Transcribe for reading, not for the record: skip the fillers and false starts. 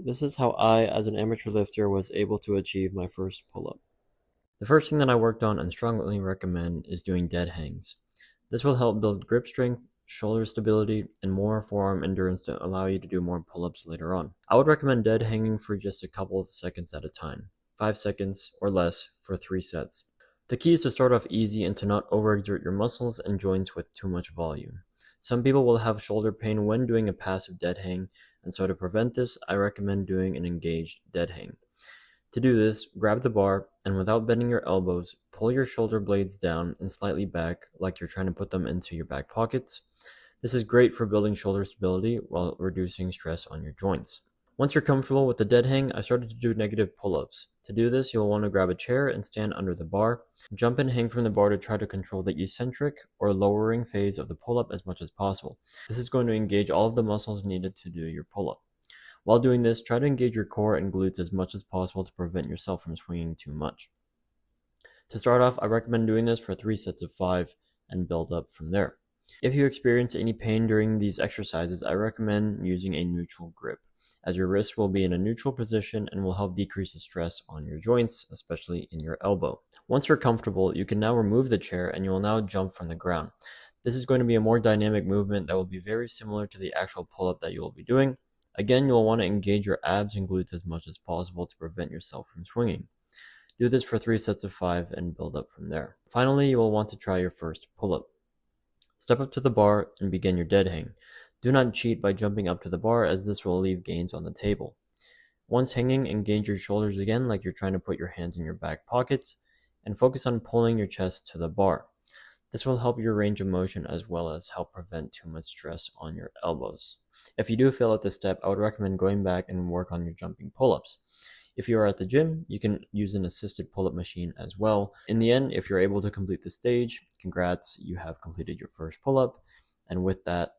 this is how I, as an amateur lifter, was able to achieve my first pull-up. The first thing that I worked on and strongly recommend is doing dead hangs. This will help build grip strength, shoulder stability, and more forearm endurance to allow you to do more pull-ups later on. I would recommend dead hanging for just a couple of seconds at a time, 5 seconds or less for 3 sets. The key is to start off easy and to not overexert your muscles and joints with too much volume. Some people will have shoulder pain when doing a passive dead hang, and so to prevent this, I recommend doing an engaged dead hang. To do this, grab the bar and without bending your elbows, pull your shoulder blades down and slightly back like you're trying to put them into your back pockets. This is great for building shoulder stability while reducing stress on your joints. Once you're comfortable with the dead hang, I started to do negative pull-ups. To do this, you'll want to grab a chair and stand under the bar. Jump and hang from the bar to try to control the eccentric or lowering phase of the pull-up as much as possible. This is going to engage all of the muscles needed to do your pull-up. While doing this, try to engage your core and glutes as much as possible to prevent yourself from swinging too much. To start off, I recommend doing this for 3 sets of 5 and build up from there. If you experience any pain during these exercises, I recommend using a neutral grip, as your wrist will be in a neutral position and will help decrease the stress on your joints, especially in your elbow. Once you're comfortable, you can now remove the chair and you will now jump from the ground. This is going to be a more dynamic movement that will be very similar to the actual pull-up that you will be doing. Again, you'll want to engage your abs and glutes as much as possible to prevent yourself from swinging. Do this for 3 sets of 5 and build up from there. Finally, you will want to try your first pull-up. Step up to the bar and begin your dead hang. Do not cheat by jumping up to the bar, as this will leave gains on the table. Once hanging, engage your shoulders again like you're trying to put your hands in your back pockets, and focus on pulling your chest to the bar. This will help your range of motion as well as help prevent too much stress on your elbows. If you do fail at this step, I would recommend going back and work on your jumping pull-ups. If you are at the gym, you can use an assisted pull-up machine as well. In the end, if you're able to complete the stage, congrats, you have completed your first pull-up. And with that,